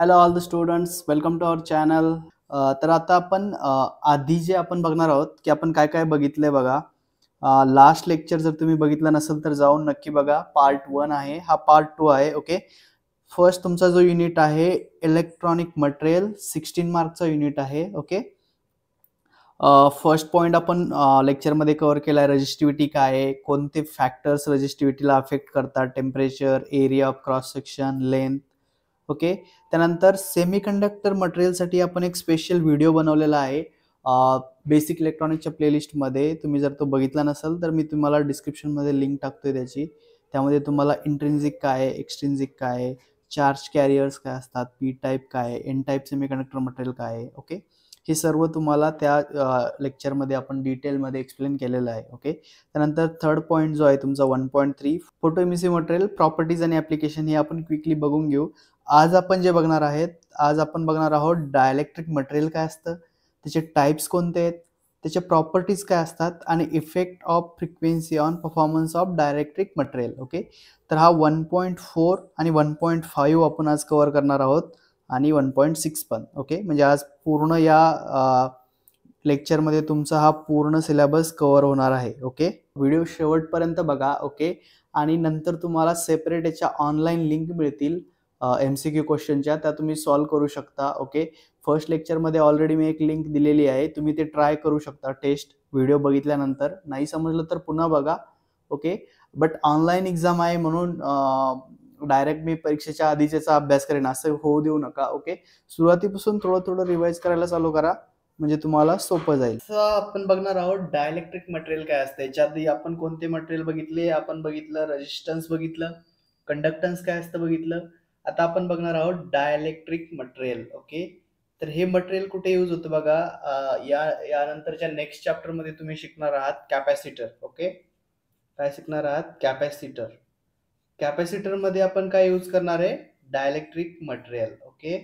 Hello all the students, welcome to our channel. तर आता आपण आधी जे आपण बघणार आहोत की आपण काय काय बघितलंय बघा. लास्ट लेक्चर जर तुम्ही बघितलं नसेल तर जाऊन नक्की बघा. पार्ट 1 आहे, हा पार्ट 2 आहे. ओके, फर्स्ट तुमचा जो युनिट आहे इलेक्ट्रॉनिक मटेरियल 16 मार्कचा युनिट आहे. ओके, फर्स्ट पॉइंट आपण लेक्चरमध्ये कव्हर केला आहे. रेजिस्टिव्हिटी काय आहे, कोणते फॅक्टर्स रेजिस्टिव्हिटीला अफेक्ट करतात, temperature, area of cross section, length. Okay, त्यानंतर सेमीकंडक्टर मटेरियलसाठी आपण एक स्पेशल व्हिडिओ बनवलेला आहे बेसिक इलेक्ट्रॉनिक्सच्या प्लेलिस्टमध्ये. तुम्ही जर तो बघितला नसेल तर मी तुम्हाला डिस्क्रिप्शनमध्ये लिंक टाकतोय त्याची. त्यामध्ये तुम्हाला इंट्रिन्सिक काय आहे, एक्सट्रिन्सिक काय आहे, चार्ज कॅरियर्स काय असतात, पी टाईप काय आहे, एन टाईप सेमीकंडक्टर मटेरियल काय आहे. ओके, हे सर्व तुम्हाला त्या लेक्चरमध्ये आपण डिटेलमध्ये एक्सप्लेन केलेलं आहे. ओके, त्यानंतर थर्ड पॉईंट जो आहे तुमचा 1.3 फोटो इमिसिव्ह मटेरियल प्रॉपर्टीज आणि ॲप्लिकेशन, हे आपण क्विकली बघून घेऊ. आज आपण जे बघणार आहेत, आज आपण बघणार आहोत डायलेक्ट्रिक मटेरियल काय असतं, त्याचे टाइप्स कोणते आहेत, त्याचे प्रॉपर्टीज काय असतात आणि effect of frequency on performance of dielectric material. Okay, तर हा 1.4 आणि 1.5 आपण आज कव्हर करणार आहोत आणि 1.6 पण. ओके, म्हणजे आज पूर्ण या लेक्चरमध्ये तुमचा हा पूर्ण सिलेबस कव्हर होणार आहे. ओके, व्हिडिओ शेवटपर्यंत बघा. ओके, आणि नंतर तुम्हाला सेपरेट याच्या ऑनलाईन लिंक मिळतील MCQ क्वेश्चनच्या, त्या तुम्ही सॉल्व्ह करू शकता. ओके, फर्स्ट लेक्चरमध्ये ऑलरेडी मी एक लिंक दिलेली आहे, तुम्ही ते ट्राय करू शकता टेस्ट व्हिडिओ बघितल्यानंतर. नाही समजलं तर पुन्हा बघा. ओके, बट ऑनलाईन एक्झाम आहे म्हणून डायरेक्ट मी परीक्षेच्या आधीचा अभ्यास करेन असं होऊ देऊ नका. ओके, सुरुवातीपासून थोडं थोडं रिवाइज करायला चालू करा, म्हणजे तुम्हाला सोपं जाईल. आपण बघणार आहोत डायलेक्ट्रिक मटेरियल काय असतं. याच्या आधी आपण कोणते मटेरियल बघितले, आपण बघितलं रेजिस्टन्स, बघितलं कंडक्टन्स काय असतं बघितलं. आता आपण बघणार आहोत डायलेक्ट्रिक मटेरियल. ओके, तर हे मटेरियल कुठे यूज होतं बघा. यानंतरच्या नेक्स्ट चॅप्टर मध्ये तुम्ही शिकणार आहात कॅपॅसिटर. ओके, काय शिकणार आहात, कॅपॅसिटर. कॅपॅसिटर मध्ये आपण काय यूज करणार आहे, डायलेक्ट्रिक मटेरियल. ओके,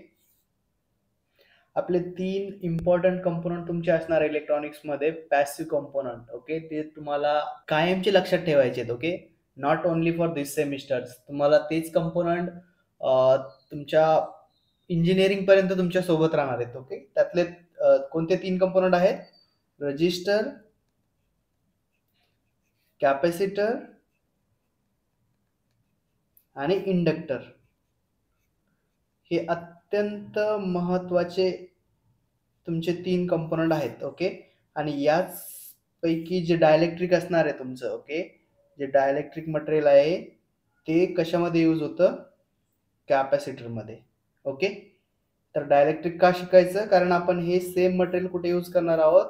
आपले 3 इम्पॉर्टंट कंपोनंट तुमचे असणार इलेक्ट्रॉनिक्स मध्ये. पॅसिव्ह कंपोनंट, ओके, ते तुम्हाला कायमचे लक्षात ठेवायचे आहेत. Okay, not only for this semesters, तुम्हाला तेच कंपोनंट तुमच्या इंजिनिअरिंग पर्यंत तुमच्या सोबत राहणार आहेत. ओके, त्यातले कोणते 3 कंपोनंट आहेत, रजिस्टर, कॅपॅसिटर आणि इंडक्टर. हे अत्यंत महत्वाचे तुमचे 3 कंपोनंट आहेत. ओके, आणि याच पैकी जे डायलेक्ट्रिक असणार आहे तुमचं, ओके, जे डायलेक्ट्रिक मटेरियल आहे ते कशामध्ये यूज होतं, कॅपॅसिटर मध्ये. ओके, तर डायलेक्ट्रिक का शिकायचं, कारण आपण हे सेम मटेरियल कुठे यूज करणार आहोत,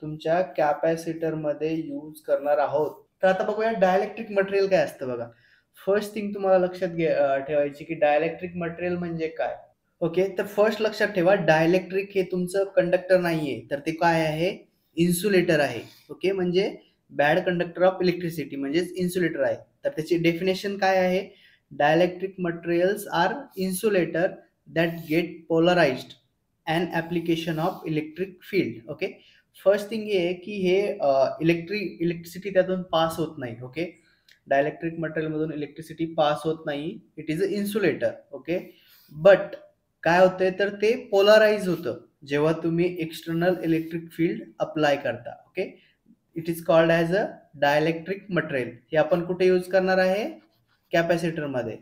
तुमच्या कॅपॅसिटर मध्ये यूज करणार आहोत. तर आता बघूया डायलेक्ट्रिक मटेरियल काय असतं बघा. फर्स्ट थिंग तुम्हाला लक्षात ठेवायची की डायलेक्ट्रिक मटेरियल म्हणजे काय. ओके, तर फर्स्ट लक्षात ठेवा, डायलेक्ट्रिक हे तुमचं कंडक्टर नाहीये, तर ते काय आहे, इन्सुलेटर आहे. ओके, म्हणजे बॅड कंडक्टर ऑफ इलेक्ट्रिसिटी म्हणजेच इन्सुलेटर आहे. तर त्याची डेफिनेशन काय आहे, dielectric materials are insulator that get polarized and application of electric field. Okay, first thing हे की हे इलेक्ट्रिसिटी त्यातून पास होत नाही. ओके, डायलेक्ट्रिक मटेरियल मधून इलेक्ट्रिसिटी पास होत नाही, it is a insulator. Okay, but काय होतंय तर ते पोलराइज होतं जेव्हा तुम्ही एक्सटर्नल इलेक्ट्रिक फील्ड अप्लाय करता. Okay, it is called as a dielectric material. हे आपण कुठे यूज करणार आहे, कॅपॅसिटर मध्ये.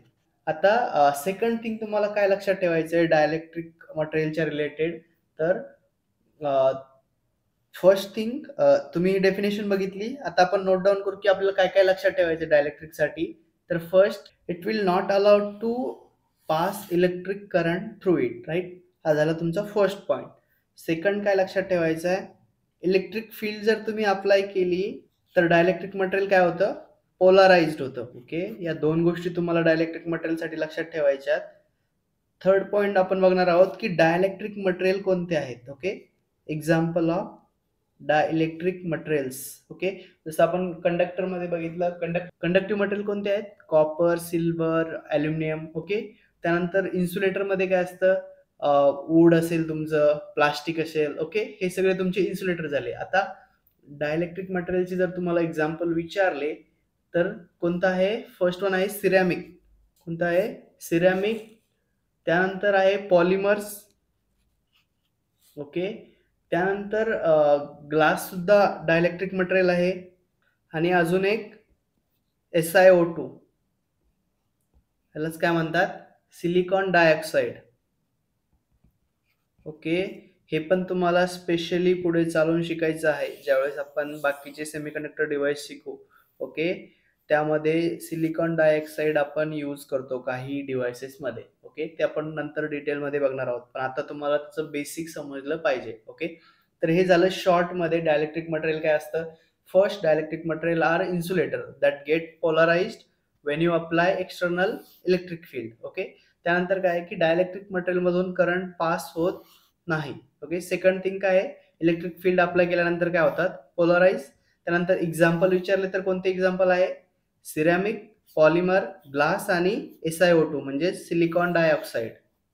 आता सेकंड थिंग तुम्हाला काय लक्षात ठेवायचं आहे डायलेक्ट्रिक मटेरियलच्या रिलेटेड, तर फर्स्ट थिंग तुम्ही डेफिनेशन बघितली. आता आपण नोट डाऊन करू की आपल्याला काय काय लक्षात ठेवायचं डायलेक्ट्रिक साठी. तर first, it will not allowed to pass electric current through it, right. हा झाला तुमचा फर्स्ट पॉइंट. सेकंड काय लक्षात ठेवायचं आहे, इलेक्ट्रिक फील्ड जर तुम्ही अप्लाय केली तर डायलेक्ट्रिक मटेरियल काय होतं, पोलराइज्ड होतं. ओके, या 2 गोष्टी तुम्हाला डायलेक्ट्रिक मटेरियल साठी लक्षात ठेवायच्या. थर्ड पॉइंट आपण बघणार आहोत की डायलेक्ट्रिक मटेरियल कोणते आहेत. Okay, example of dielectric materials. Okay, जसं आपण कंडक्टर मध्ये बघितलं, कंडक्टिव्ह मटेरियल कोणते आहेत, कॉपर, सिल्वर, ॲल्युमिनियम. ओके, त्यानंतर इन्सुलेटर मध्ये काय असतं, वूड असेल तुमचं, प्लास्टिक असेल. ओके, हे सगळे तुमचे इन्सुलेटर झाले. आता डायलेक्ट्रिक मटेरियलचे जर तुम्हाला एक्झाम्पल विचारले तर कोणतं आहे, फर्स्ट वन आहे सिरॅमिक. कोणतं आहे, सिरॅमिक. त्यानंतर आहे पॉलिमर्स. ओके, त्यानंतर ग्लास सुद्धा डायलेक्ट्रिक मटेरियल आहे. आणि अजून एक SiO2, यालाच काय म्हणतात, सिलिकॉन डायऑक्साईड. ओके, हे पण तुम्हाला स्पेशली पुढे चालून शिकायचं आहे ज्यावेळेस आपण बाकीचे सेमीकंडक्टर डिव्हाइस शिकू. ओके, त्यामध्ये सिलिकॉन डायऑक्साईड आपण यूज करतो काही डिव्हाइसेस मध्ये. ओके, ते आपण नंतर डिटेलमध्ये बघणार आहोत, पण आता तुम्हाला त्याचं बेसिक समजलं पाहिजे. ओके, तर हे झालं शॉर्ट मध्ये डायलेक्ट्रिक मटेरियल काय असतं. First, dielectric material are insulator that get polarized when you apply external electric field. Okay, त्यानंतर काय की डायलेक्ट्रिक मटेरियल मधून करंट पास होत नाही. ओके, सेकंड थिंग काय आहे, इलेक्ट्रिक फील्ड अप्लाय केल्यानंतर काय होतात, पोलराइज. त्यानंतर एक्झाम्पल विचारले तर कोणते एक्झाम्पल आहे, सिरॅमिक, पॉलिमर, ग्लास आणि SiO2 म्हणजे सिलिकॉन डायऑक्साईड.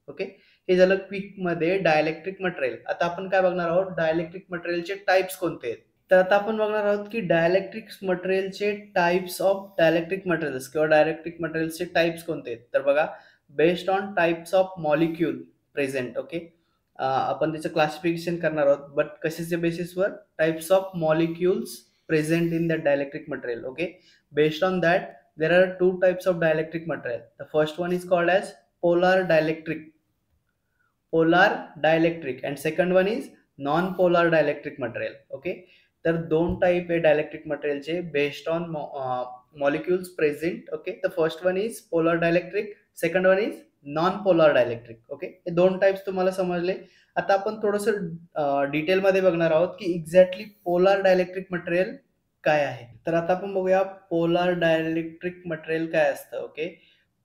ओके, हे झालं क्विक मध्ये डायलेक्ट्रिक मटेरियल. आता आपण काय बघणार आहोत, डायलेक्ट्रिक मटेरियलचे टाइप्स कोणते आहेत. तर आता आपण बघणार आहोत की डायलेक्ट्रिक मटेरियलचे टाइप्स ऑफ डायलेक्ट्रिक मटेरियल्स किंवा डायलेक्ट्रिक मटेरियल्सचे टाइप्स कोणते आहेत. तर बघा, based on types of molecule present. Okay, आपण त्याचं क्लासिफिकेशन करणार आहोत, बट कशाच्या बेसिसवर, types of molecules present in that dielectric material. Okay, based on that there are two types of dielectric material. The first one is called as polar dielectric and second one is non-polar dielectric material. Okay, तर दोन type आहे dielectric मटेरियलचे based on molecules present. Okay, the first one is polar dielectric, second one is non polar dielectric. Okay, हे दोन types तुम्हाला समजले. आता आपण थोडंसं डिटेलमध्ये बघणार आहोत की एक्झॅक्टली पोलर डायलेक्ट्रिक मटेरियल काय आहे. तर आता आपण बघूया पोलर डायलेक्ट्रिक मटेरियल काय असतं. ओके,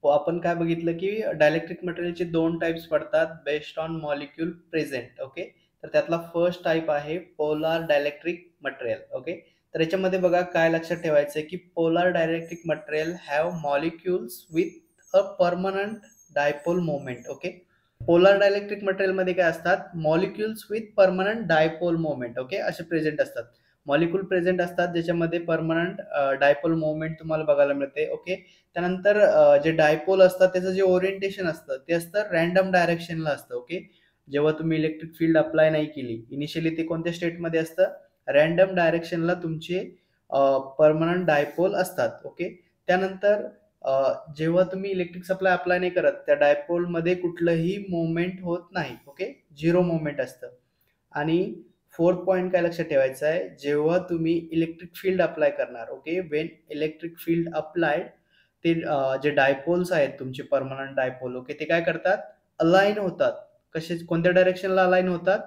आपण काय बघितलं की डायलेक्ट्रिक मटेरियलचे दोन टाइप्स पडतात based on molecule present. Okay, तर त्यातला फर्स्ट टाइप आहे पोलर डायलेक्ट्रिक मटेरियल. ओके, तर याच्यामध्ये बघा काय लक्षात ठेवायचं की polar dielectric material have molecules with a permanent dipole moment. Okay, polar dielectric material मध्ये काय असतात, molecules with permanent dipole moment. Okay, असे प्रेझेंट असतात. मॉलिक्यूल प्रेझेंट असतात ज्याच्यामध्ये परमनंट डायपोल मोमेंट तुम्हाला बघायला मिळते. ओके, त्यानंतर जे डायपोल असतात त्याचं जे ओरिएंटेशन असतं ते असतं रॅन्डम डायरेक्शनला असतं. ओके, जेव्हा तुम्ही इलेक्ट्रिक फील्ड अप्लाय नाही केली इनिशियली ते कोणत्या स्टेटमध्ये असतं, रॅन्डम डायरेक्शनला तुमचे परमनंट डायपोल असतात. ओके, त्यानंतर जेव्हा तुम्ही इलेक्ट्रिक सप्लाय अप्लाय नाही करत त्या डायपोल मध्ये कुठलंही मोमेंट होत नाही. ओके, झिरो मोमेंट असतं. आणि फोर्थ पॉइंट काय लक्षात ठेवायचं आहे, जेव्हा तुम्ही इलेक्ट्रिक फील्ड अप्लाय करणार. Okay, Wien electric field applied, ते जे डायपोल्स आहेत तुमचे परमनंट डायपोल, ओके, ते काय करतात, अलाइन होतात. कोणत्या डायरेक्शनला अलाइन होतात,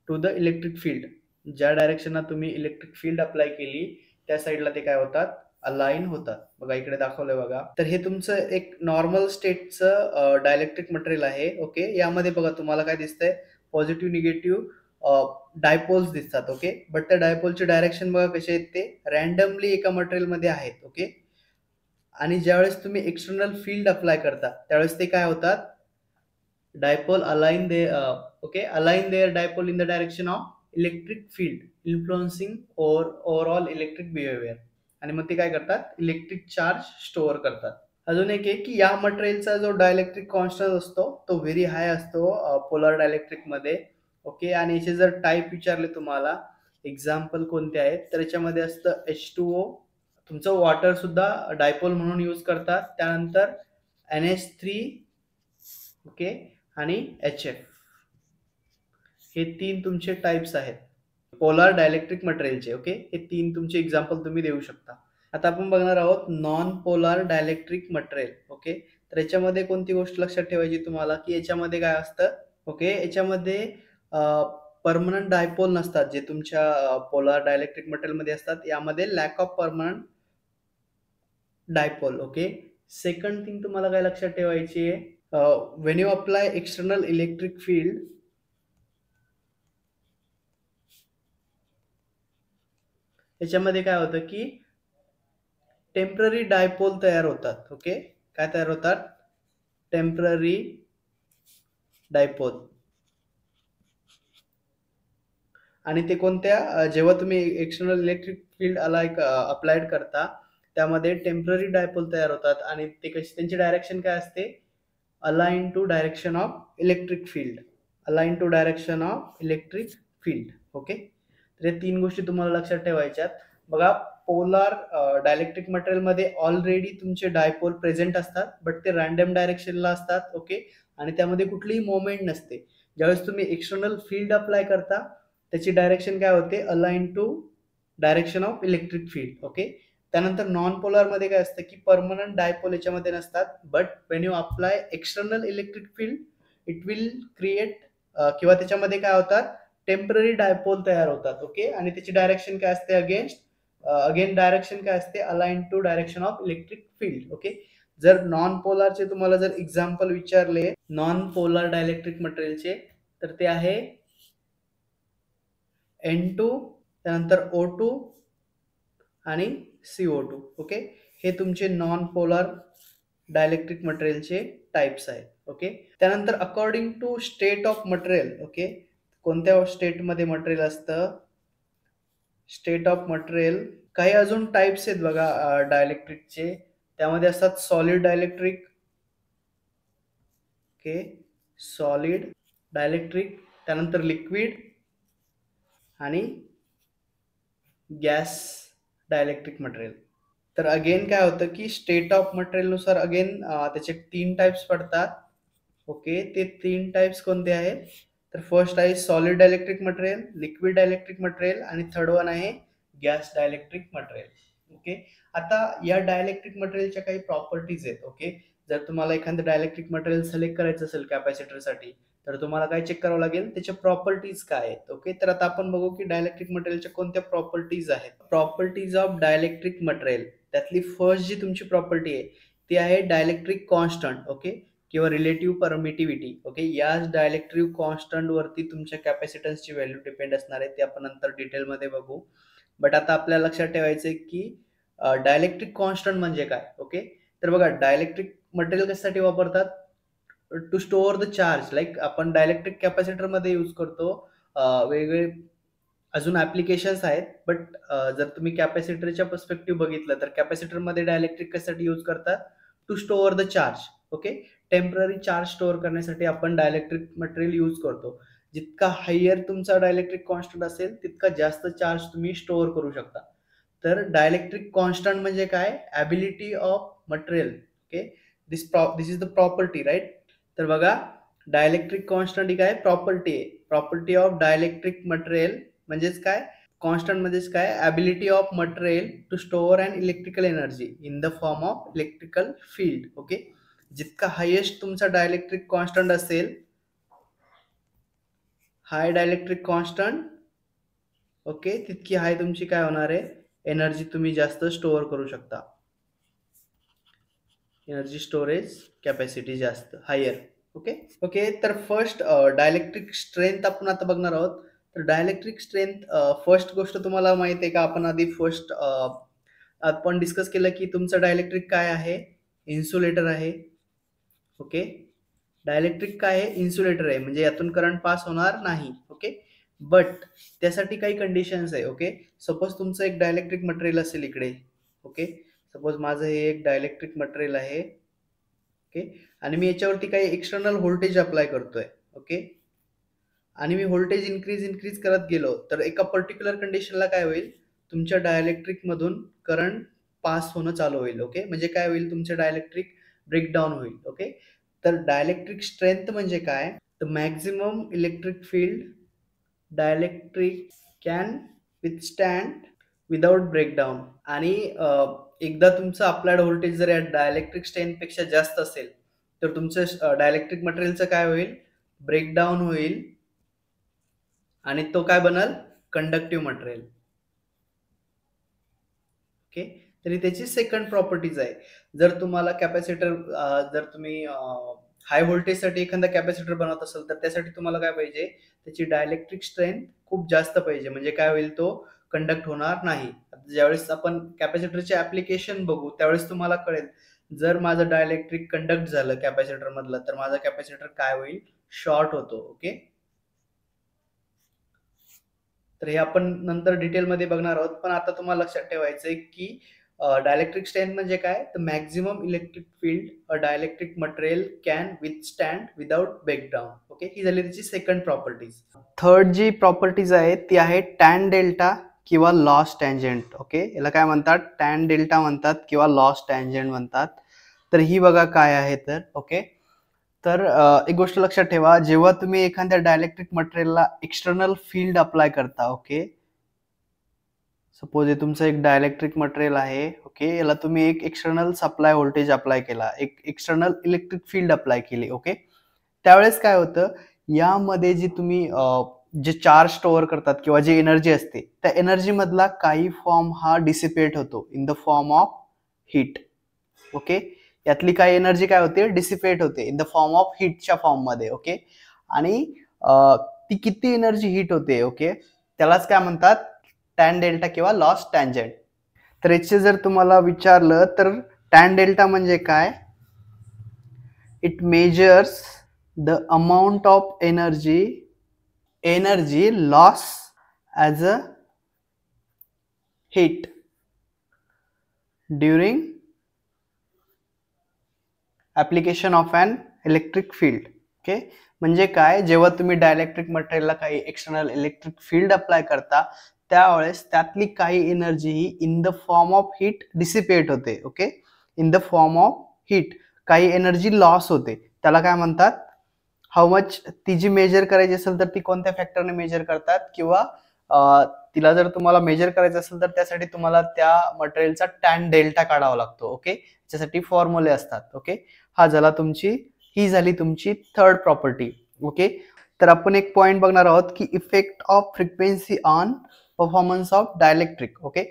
टू द इलेक्ट्रिक फील्ड. ज्या डायरेक्शनला तुम्ही इलेक्ट्रिक फील्ड अप्लाय केली त्या साईडला ते काय होतात, अलाइन होतात. बघा इकडे दाखवलंय बघा. तर हे तुमचं एक नॉर्मल स्टेटचं डायलेक्ट्रिक मटेरियल आहे. ओके, यामध्ये बघा तुम्हाला काय दिसतंय, पॉझिटिव्ह निगेटिव्ह डायपोल्स दिसतात. ओके, बट त्या डायपोलचे डायरेक्शन बघा कसे आहेत, ते रॅन्डमली एका मटेरियल मध्ये आहेत. ओके, आणि ज्यावेळेस तुम्ही एक्सटर्नल फील्ड अप्लाय करता त्यावेळेस ते काय होतात, dipole align they. Okay, align their dipole in the direction of electric field influencing overall electric behaviour. आणि मग ते काय करतात, इलेक्ट्रिक चार्ज स्टोअर करतात. अजून एक आहे की या मटेरियलचा जो डायलेक्ट्रिक कॉन्स्टंट असतो तो व्हेरी हाय असतो पोलर डायलेक्ट्रिक मध्ये. ओके, आणि याचे जर टाइप विचारले तुम्हाला, एक्झाम्पल कोणते आहेत, तर याच्यामध्ये असतं H2O, तुमचं वॉटर सुद्धा डायपोल म्हणून यूज करतात. त्यानंतर NH3, ओके, आणि HF, हे तीन तुमचे टाइप्स आहेत पोलर डायलेक्ट्रिक मटेरियलचे. ओके, हे तीन तुमचे एक्झाम्पल तुम्ही देऊ शकता. आता आपण बघणार आहोत non polar dielectric material. Okay, तर याच्यामध्ये कोणती गोष्ट लक्षात ठेवायची तुम्हाला की याच्यामध्ये काय असतं, ओके, याच्यामध्ये परमनंट डायपोल नसतात जे तुमच्या पोलर डायलेक्ट्रिक मटेरियल मध्ये असतात. यामध्ये lack of permanent dipole. Okay, second thing तुम्हाला काय लक्षात ठेवायची आहे, when you apply external electric field, याच्यामध्ये काय होतं की टेम्पररी डायपोल तयार होतात. ओके, काय तयार होतात, टेम्पररी डायपोल. आणि ते कोणत्या, जेव्हा तुम्ही एक्सटर्नल इलेक्ट्रिक फील्ड अप्लाइड करता त्यामध्ये टेम्पररी डायपोल तयार होतात. आणि ते कशी, त्यांची डायरेक्शन काय असते, align to direction of electric field, align to direction of electric field. Okay, तर या 3 गोष्टी तुम्हाला लक्षात ठेवायच्यात. बघा, पोलार डायलेक्ट्रिक मटेरियल मध्ये ऑलरेडी तुमचे डायपोल प्रेझेंट असतात, बट ते रॅन्डम डायरेक्शनला असतात. ओके, आणि त्यामध्ये कुठलीही मोमेंट नसते. ज्यावेळेस तुम्ही एक्सटर्नल फील्ड अप्लाय करता त्याची डायरेक्शन काय होते, align to direction of electric field. Okay, त्यानंतर नॉन पोलार मध्ये काय असतं की परमनंट डायपोल याच्यामध्ये नसतात, but when you apply external electric field it will create किंवा त्याच्यामध्ये काय होतात, टेम्पररी डायपोल तयार होतात. ओके, आणि त्याची डायरेक्शन काय असते, अगेन डायरेक्शन काय असते, align to direction of electric field. Okay, जर नॉन पोलारचे तुम्हाला जर एक्झाम्पल विचारले नॉन पोलार डायलेक्ट्रिक मटेरियलचे, तर ते आहे N2, त्यानंतर O2 आणि CO2. ओके, हे तुमचे नॉन पोलार डायलेक्ट्रिक मटेरियलचे टाइप्स आहेत. ओके, त्यानंतर according to state of material. Okay, कोणत्या स्टेटमध्ये मटेरियल असतं, स्टेट ऑफ मटेरियल काही अजून टाइप्स आहेत बघा डायलेक्ट्रिकचे. त्यामध्ये असतात solid dielectric. Okay, solid dielectric, त्यानंतर लिक्विड आणि गॅस डायलेक्ट्रिक मटेरियल. तर अगेन काय होतं की स्टेट ऑफ मटेरियल नुसार अगेन त्याचे 3 टाइप्स पडतात. ओके, ते 3 टाइप्स कोणते आहेत, तर फर्स्ट आहे solid dielectric material, liquid dielectric material आणि थर्ड वन आहे गॅस डायलेक्ट्रिक मटेरियल. ओके, आता या डायलेक्ट्रिक मटेरियलच्या काही प्रॉपर्टीज आहेत. ओके, जर तुम्हाला एखादं डायलेक्ट्रिक मटेरियल सिलेक्ट करायचं असेल कॅपॅसिटरसाठी, तर तुम्हाला काय चेक करावं लागेल, त्याच्या प्रॉपर्टीज काय आहेत. ओके, तर आता आपण बघू की डायलेक्ट्रिक मटेरियलच्या कोणत्या प्रॉपर्टीज आहेत. प्रॉपर्टीज ऑफ डायलेक्ट्रिक मटेरियल, त्यातली फर्स्ट जी तुमची प्रॉपर्टी आहे ती आहे डायलेक्ट्रिक कॉन्स्टंट. ओके, किंवा रिलेटिव्ह परमिटिव्हिटी. ओके, याच डायलेक्ट्रिक कॉन्स्टंट वरती तुमच्या कॅपॅसिटन्सची व्हॅल्यू डिपेंड असणार आहे. ते आपण नंतर डिटेलमध्ये बघू. बट आता आपल्याला लक्षात ठेवायचं आहे की डायलेक्ट्रिक कॉन्स्टंट म्हणजे काय. ओके, तर बघा, डायलेक्ट्रिक मटेरियल कशासाठी वापरतात, to store the charge. Like आपण डायलेक्ट्रिक कॅपॅसिटर मध्ये यूज करतो. वेगवेगळे अजून ऍप्लिकेशन्स आहेत, बट जर तुम्ही कॅपॅसिटरच्या पर्स्पेक्टिव्ह बघितलं तर कॅपॅसिटर मध्ये डायलेक्ट्रिक कशासाठी यूज करतात, to store the charge. Okay, temporary charge store करण्यासाठी आपण डायलेक्ट्रिक मटेरियल यूज करतो. जितका हायर तुमचा डायलेक्ट्रिक कॉन्स्टंट असेल तितका जास्त चार्ज तुम्ही स्टोअर करू शकता. तर डायलेक्ट्रिक कॉन्स्टंट म्हणजे काय, ability of material. Okay, this is the property, right. तर बघा, डायलेक्ट्रिक कॉन्स्टंट ही काय प्रॉपर्टी आहे, प्रॉपर्टी ऑफ डायलेक्ट्रिक मटेरियल म्हणजेच काय, कॉन्स्टंट म्हणजेच काय, ability of material to store and electrical energy in the form of electrical field. Okay, जितका highest तुमचा डायलेक्ट्रिक कॉन्स्टंट असेल, हाय डायलेक्ट्रिक कॉन्स्टंट, ओके, तितकी हाय तुमची काय होणार आहे, एनर्जी तुम्ही जास्त स्टोअर करू शकता. एनर्जी स्टोरेज कॅपॅसिटी जास्त, हायर. ओके ओके, तर फर्स्ट डायलेक्ट्रिक स्ट्रेंथ आपण आता बघणार आहोत. तर डायलेक्ट्रिक स्ट्रेंथ, फर्स्ट गोष्ट तुम्हाला माहित आहे का, आपण आधी फर्स्ट आपण डिस्कस केलं की तुमचं डायलेक्ट्रिक काय आहे, इन्सुलेटर आहे. ओके, डायलेक्ट्रिक काय आहे, इन्सुलेटर आहे, म्हणजे यातून करंट पास होणार नाही. ओके, बट त्यासाठी काही कंडिशन्स आहे. ओके, सपोज तुमचं एक डायलेक्ट्रिक मटेरियल असेल इकडे. ओके, सपोज माझं हे एक डायलेक्ट्रिक मटेरियल आहे. ओके, आणि मी याच्यावरती काही एक्सटर्नल व्होल्टेज अप्लाय करतोय. ओके, आणि मी व्होल्टेज इन्क्रीज करत गेलो तर एका पर्टिक्युलर कंडिशनला काय होईल, तुमच्या डायलेक्ट्रिक मधून करंट पास होणं चालू होईल. ओके, म्हणजे काय होईल, तुमचे डायलेक्ट्रिक ब्रेकडाऊन होईल. ओके, तर डायलेक्ट्रिक स्ट्रेंथ म्हणजे काय, the maximum electric field dielectric can withstand without breakdown. आणि एकदा तुमचं अप्लाइड व्होल्टेज जर या डायलेक्ट्रिक स्ट्रेंथ पेक्षा जास्त असेल तर तुमचं डायलेक्ट्रिक मटेरियलचं काय होईल, ब्रेकडाऊन होईल आणि तो काय बनल, कंडक्टिव्ह मटेरियल. ओके, तरी त्याची सेकंड प्रॉपर्टीज आहे. जर तुम्हाला कॅपॅसिटर, जर तुम्ही हाय व्होल्टेजसाठी एखादा कॅपॅसिटर बनवत असेल तर त्यासाठी तुम्हाला काय पाहिजे, त्याची डायलेक्ट्रिक स्ट्रेंथ खूप जास्त पाहिजे, म्हणजे काय होईल, तो कंडक्ट होणार नाही. ज्यावेळेस आपण कॅपॅसिटरचे ऍप्लिकेशन बघू त्यावेळेस तुम्हाला कळेल, जर माझं डायलेक्ट्रिक कंडक्ट झालं कॅपॅसिटर मधलं तर माझा कॅपॅसिटर काय होईल, शॉर्ट होतो. ओके, तर हे आपण नंतर डिटेलमध्ये बघणार आहोत. पण आता तुम्हाला लक्षात ठेवायचंय की डायलेक्ट्रिक स्ट्रेंथ म्हणजे काय, तर maximum electric field a dielectric material can withstand without breakdown. Okay, ही झाली त्याची सेकंड प्रॉपर्टीज. थर्ड जी प्रॉपर्टीज आहे ती आहे टॅन डेल्टा किंवा लॉस टँजंट. ओके, याला काय म्हणतात, टॅन डेल्टा म्हणतात किंवा लॉस टँजंट म्हणतात. तर ही बघा काय आहे तर. ओके, तर एक गोष्ट लक्षात ठेवा, जेव्हा तुम्ही एखाद्या डायलेक्ट्रिक मटेरियलला एक्सटर्नल फील्ड अप्लाय करता, ओके, सपोज हे तुमचं एक डायलेक्ट्रिक मटेरियल आहे. ओके, याला तुम्ही एक एक्सटर्नल सप्लाय व्होल्टेज अप्लाय केला, एक एक्सटर्नल इलेक्ट्रिक फील्ड अप्लाय केली. ओके, त्यावेळेस काय होतं, यामध्ये जी तुम्ही जे चार्ज स्टोअर करतात किंवा जी एनर्जी असते, त्या एनर्जी मधला काही फॉर्म हा डिसिपेट होतो in the form of heat. Okay, यातली काही एनर्जी काय होते, डिसिपेट होते इन द फॉर्म ऑफ हीटच्या फॉर्म मध्ये. ओके, आणि ती किती एनर्जी हीट होते, ओके, त्यालाच काय म्हणतात, टॅन डेल्टा किंवा लॉस टँजंट. तर याचे जर तुम्हाला विचारलं तर टॅन डेल्टा म्हणजे काय, it measures the amount of energy loss as a heat during application of an electric field. Okay, म्हणजे काय, जेव्हा तुम्ही डायलेक्ट्रिक मटेरियलला काही एक्सटर्नल इलेक्ट्रिक फील्ड अप्लाय करता, त्यावेळेस त्यातली काही एनर्जी ही in the form of heat dissipate होते. Okay, in the form of heat काही एनर्जी लॉस होते, त्याला काय म्हणतात, हाऊ मच. ती जी मेजर करायची असेल तर ती कोणत्या फॅक्टरने मेजर करतात, किंवा तिला जर तुम्हाला मेजर करायचं असेल तर त्यासाठी तुम्हाला त्या मटेरियलचा टॅन डेल्टा काढावा लागतो. ओके, त्यासाठी फॉर्म्युले असतात. ओके, ही झाली तुमची थर्ड प्रॉपर्टी. ओके, तर आपण एक पॉइंट बघणार आहोत की effect of frequency on performance of dielectric. Okay,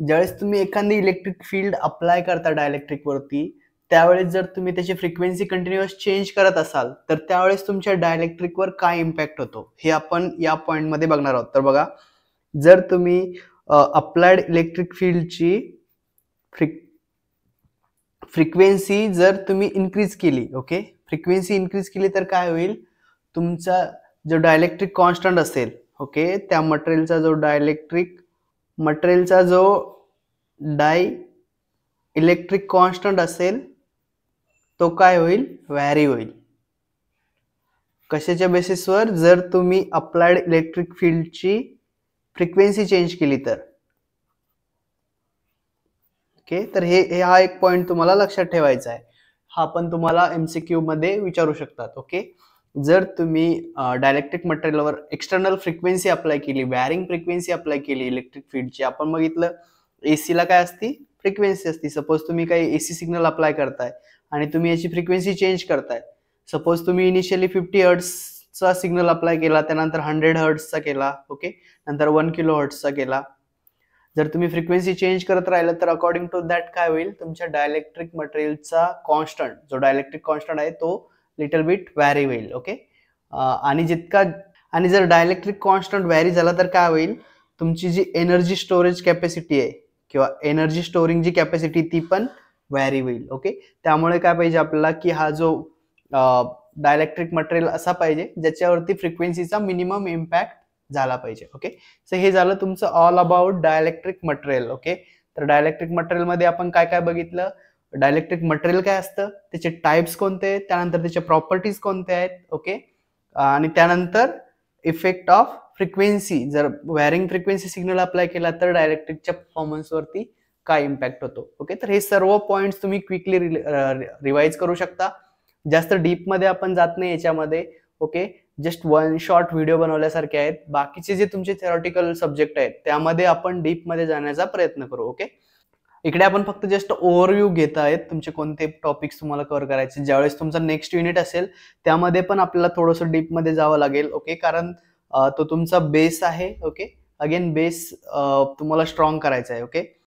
ज्यावेळेस तुम्ही एखादी इलेक्ट्रिक फील्ड अप्लाय करता डायलेक्ट्रिक वरती, त्यावेळेस जर तुम्ही त्याची फ्रिक्वेन्सी कंटिन्युअस चेंज करत असाल तर त्यावेळेस तुमच्या डायलेक्ट्रिकवर काय इम्पॅक्ट होतो हे आपण या पॉइंट मध्ये बघणार आहोत. तर बघा, जर तुम्ही अप्लाइड इलेक्ट्रिक फील्डची फ्रिक्वेन्सी जर तुम्ही इन्क्रीज केली, ओके, फ्रिक्वेन्सी इन्क्रीज केली तर काय होईल, तुमचा जो डायलेक्ट्रिक कॉन्स्टंट असेल, ओके, त्या मटेरियलचा जो डाय इलेक्ट्रिक कॉन्स्टंट असेल तो काय होईल, व्हॅरी होईल. कशाच्या बेसिसवर, जर तुम्ही अप्लाइड इलेक्ट्रिक फील्डची फ्रिक्वेन्सी चेंज केली तर. ओके, तर हे हा एक पॉइंट तुम्हाला लक्षात ठेवायचा आहे. हा पण तुम्हाला एमसीक्यू मध्ये विचारू शकतात. ओके, जर तुम्ही डायलेक्ट्रिक मटेरियलवर एक्सटर्नल फ्रिक्वेन्सी अप्लाय केली, वॅरिंग फ्रिक्वेन्सी अप्लाय केली इलेक्ट्रिक फील्डची, आपण बघितलं एसी ला काय असती, फ्रिक्वेन्सी असती. सपोज तुम्ही काही एसी सिग्नल अप्लाय करताय आणि तुम्ही याची फ्रिक्वेन्सी चेंज करताय. सपोज तुम्ही इनिशियली 50 हर्ट्झचा सिग्नल अप्लाय केला, त्यानंतर 100 हर्ट्झचा केला, ओके, नंतर 1 किलो हर्ट्झचा केला. जर तुम्ही फ्रिक्वेन्सी चेंज करत राहिलं तर अकॉर्डिंग टू दॅट काय होईल, तुमच्या डायलेक्ट्रिक मटेरियलचा कॉन्स्टंट, जो डायलेक्ट्रिक कॉन्स्टंट आहे तो लिटल बिट व्हॅरी होईल. ओके, आणि जर डायलेक्ट्रिक कॉन्स्टंट व्हॅरी झाला तर काय होईल, तुमची जी एनर्जी स्टोरेज कॅपॅसिटी आहे किंवा एनर्जी स्टोरिंग जी कॅपॅसिटी ती पण व्हॅरी होईल. ओके, त्यामुळे काय पाहिजे आपल्याला, की हा जो डायलेक्ट्रिक मटेरियल असा पाहिजे ज्याच्यावरती फ्रिक्वेन्सीचा मिनिमम इम्पॅक्ट झाला पाहिजे. ओके, सो हे झालं तुमचं all about dielectric material. Okay, तर डायलेक्ट्रिक मटेरियल मध्ये आपण काय काय बघितलं, डायलेक्ट्रिक मटेरियल काय असतं, त्याचे टाइप्स कोणते आहेत, त्यानंतर त्याचे प्रॉपर्टीज कोणत्या आहेत. ओके, आणि त्यानंतर इफेक्ट ऑफ फ्रिक्वेन्सी, जर व्हॅरिंग फ्रिक्वेन्सी सिग्नल अप्लाय केला तर डायलेक्ट्रिकच्या परफॉर्मन्स वरती काय इम्पॅक्ट होतो. ओके, तर हे सर्व पॉइंट्स तुम्ही क्विकली रिवाइज करू शकता. जास्त डीप मध्ये आपण जात नाही याच्यामध्ये. Okay, just one short video बनवल्यासारखे आहेत. बाकीचे जे तुमचे थेरॉटिकल सब्जेक्ट आहेत त्यामध्ये आपण डीप मध्ये जाण्याचा प्रयत्न करू. ओके, इकडे आपण फक्त जस्ट ओव्हरव्ह्यू घेत आहेत, तुमचे कोणते टॉपिक्स तुम्हाला कव्हर करायचे. ज्यावेळेस तुमचा नेक्स्ट युनिट असेल त्यामध्ये पण आपल्याला थोडंसं डीप मध्ये जावं लागेल. ओके, कारण तो तुमचा बेस आहे. ओके, अगेन बेस तुम्हाला स्ट्रॉंग करायचा आहे. ओके,